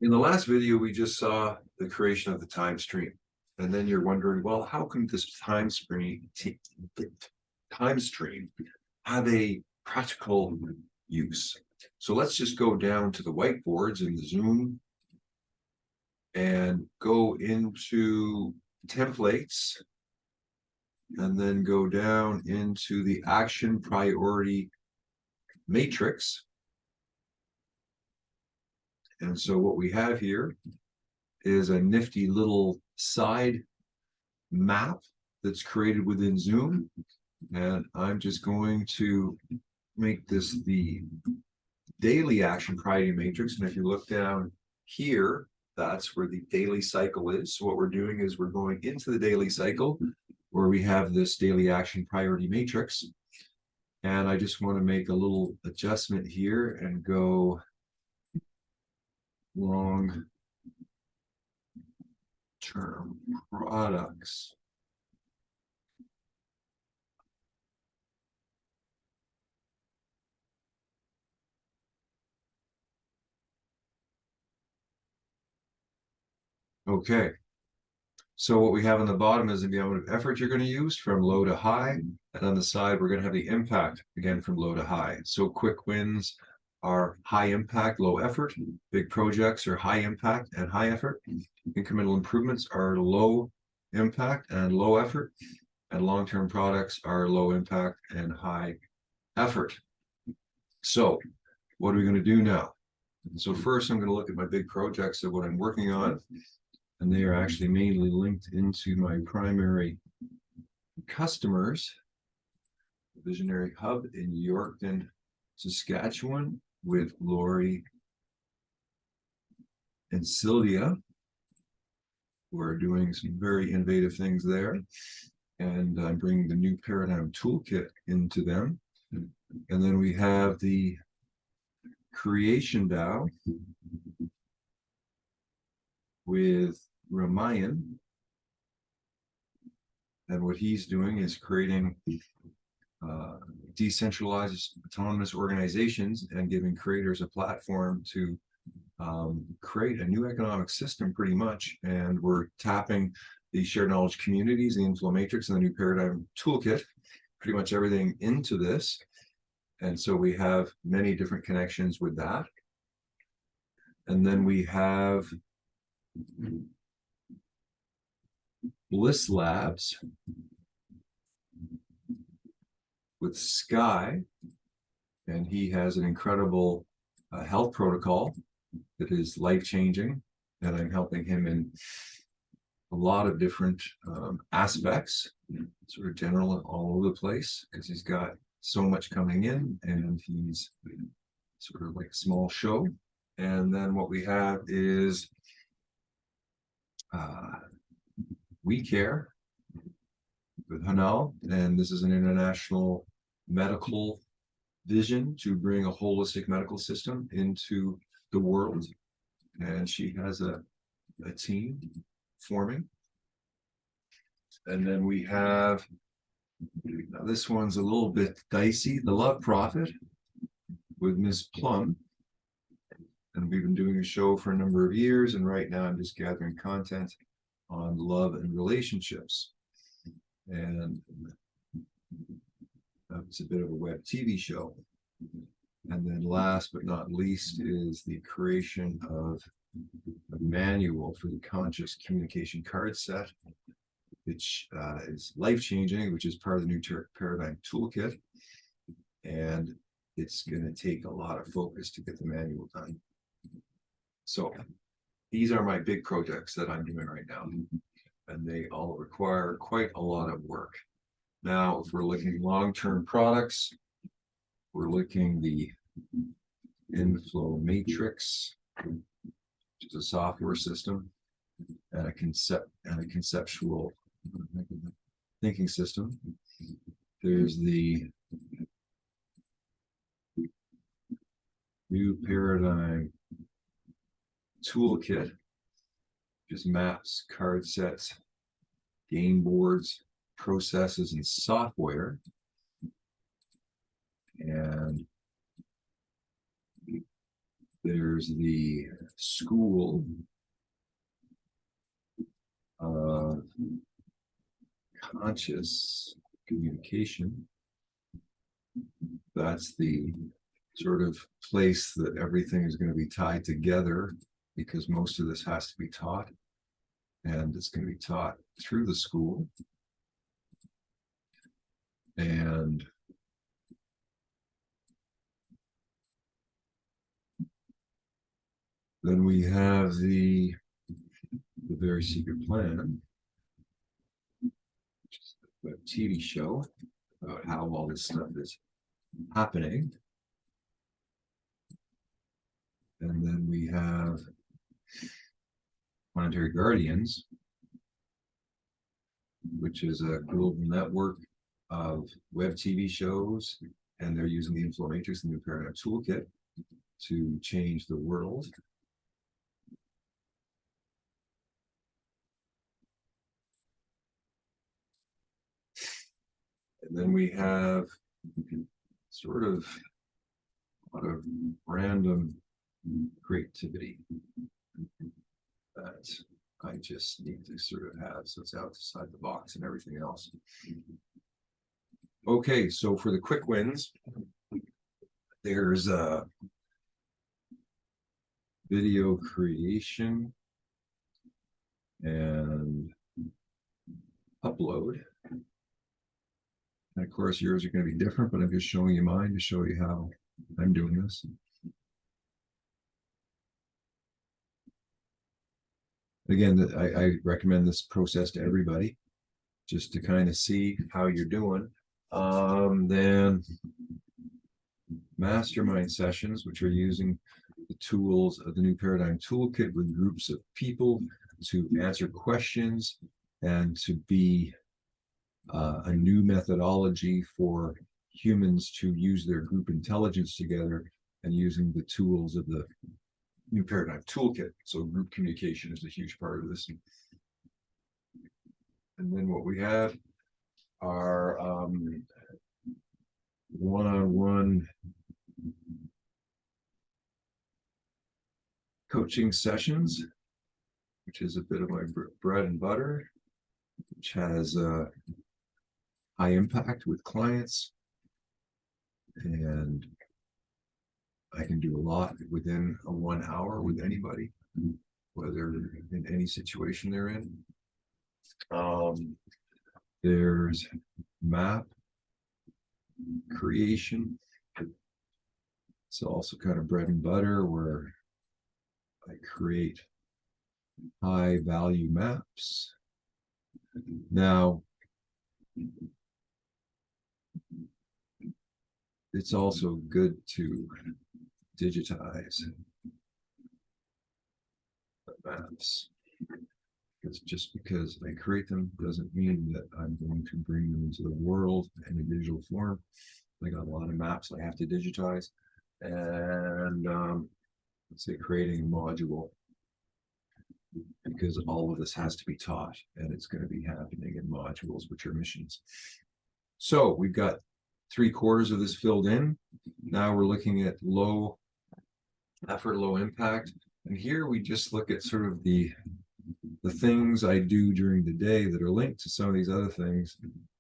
In the last video, we just saw the creation of the time stream. And then you're wondering, well, how can this time stream have a practical use? So let's just go down to the whiteboards in the Zoom and go into templates and then go down into the action priority matrix. And so what we have here is a nifty little side map that's created within Zoom. And I'm just going to make this the daily action priority matrix. And if you look down here, that's where the daily cycle is. So what we're doing is we're going into the daily cycle where we have this daily action priority matrix. And I just want to make a little adjustment here and go long-term products. Okay. So what we have on the bottom is the amount of effort you're going to use from low to high. And on the side, we're going to have the impact, again, from low to high. So quick wins are high impact, low effort. Big projects are high impact and high effort. Incremental improvements are low impact and low effort. And long-term products are low impact and high effort. So what are we going to do now? So first, I'm going to look at my big projects of what I'm working on. And they are actually mainly linked into my primary customers. Visionary Hub in Yorkton, Saskatchewan, with Lori and Sylvia, who are doing some very innovative things there. And I'm bringing the new paradigm toolkit into them. And then we have the Creation DAO with Ramayan. And what he's doing is creating decentralized autonomous organizations and giving creators a platform to create a new economic system pretty much. And we're tapping the shared knowledge communities, the inflow matrix, and the new paradigm toolkit, pretty much everything into this. And so we have many different connections with that. And then we have Bliss Labs with Sky, and he has an incredible health protocol that is life-changing, and I'm helping him in a lot of different aspects, sort of general all over the place, because he's got so much coming in, and he's sort of like a small show. And then what we have is We Care with Hanal, and this is an international medical vision to bring a holistic medical system into the world. And she has a team forming. And then we have, now this one's a little bit dicey, the Love Prophet with Miss Plum. And we've been doing a show for a number of years, and right now I'm just gathering content on love and relationships. And it's a bit of a web TV show. And then last but not least is the creation of a manual for the conscious communication card set, which is life-changing, which is part of the new paradigm toolkit. And it's going to take a lot of focus to get the manual done. So these are my big projects that I'm doing right now, and they all require quite a lot of work. Now, if we're looking long-term products, we're looking the inflow matrix, which is a software system and a conceptual thinking system. There's the new paradigm toolkit, just maps, card sets, game boards, processes, and software. And There's the school conscious communication. That's the sort of place that everything is going to be tied together, because most of this has to be taught, and it's going to be taught through the school. And then we have the very secret plan, which is a TV show about how all this stuff is happening. And then we have Planetary Guardians, which is a global network of web TV shows, and they're using the Inflow Matrix, the New Paradigm Toolkit, to change the world. And then we have sort of a lot of random creativity that I just need to sort of have, so it's outside the box and everything else. Okay, so for the quick wins, there's a video creation and upload. And of course, yours are going to be different, but I'm just showing you mine to show you how I'm doing this. Again, I recommend this process to everybody, just to kind of see how you're doing. Then mastermind sessions, which are using the tools of the New Paradigm Toolkit with groups of people to answer questions and to be a new methodology for humans to use their group intelligence together, and using the tools of the New Paradigm Toolkit. So group communication is a huge part of this. And then what we have are one-on-one coaching sessions, which is a bit of my bread and butter, which has high impact with clients, and I can do a lot within a 1 hour with anybody, whether in any situation they're in. There's map creation. It's also kind of bread and butter, where I create high value maps. Now, it's also good to digitize the maps. It's just because I create them doesn't mean that I'm going to bring them into the world in a digital form. I got a lot of maps I have to digitize, and let's say creating a module, because all of this has to be taught, and it's going to be happening in modules, which are missions. So we've got 3/4 of this filled in. Now we're looking at low effort, low impact. And here we just look at sort of the things I do during the day that are linked to some of these other things,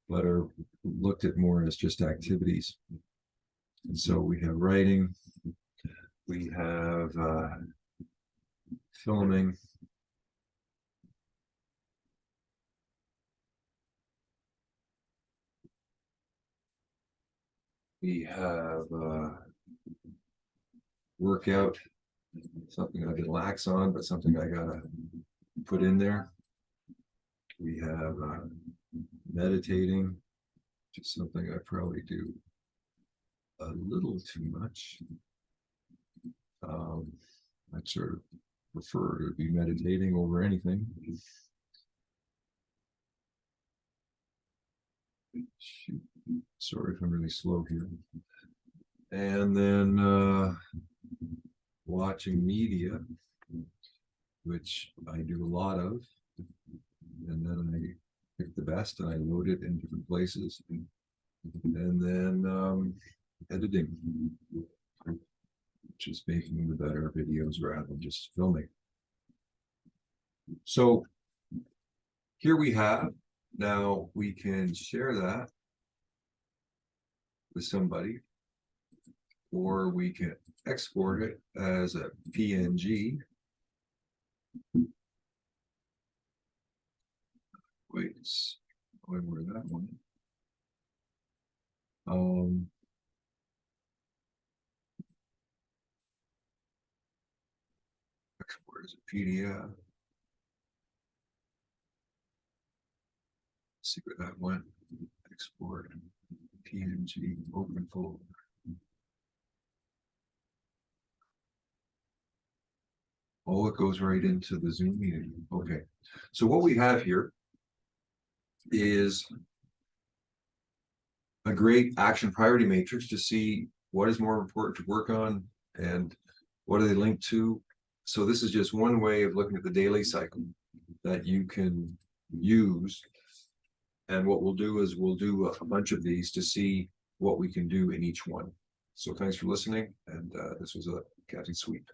but are looked at more as just activities. And so we have writing, we have filming, we have workout, something I can lax on, but something I gotta put in there. We have meditating, which is something I probably do a little too much. I'd sort of prefer to be meditating over anything. Shoot. Sorry if I'm really slow here. And then watching media, which I do a lot of, and then I pick the best and I load it in different places, and then editing. which is making the better videos rather than just filming. So here we have, now we can share that with somebody, or we can export it as a PNG. Wait, where that one? Export as a PDF. See where that went. Export PNG, open folder. Oh, it goes right into the Zoom meeting. Okay. So what we have here is a great action priority matrix to see what is more important to work on and what are they linked to. So this is just one way of looking at the daily cycle that you can use. And what we'll do is we'll do a bunch of these to see what we can do in each one. So thanks for listening. And this was a Captain Sweep.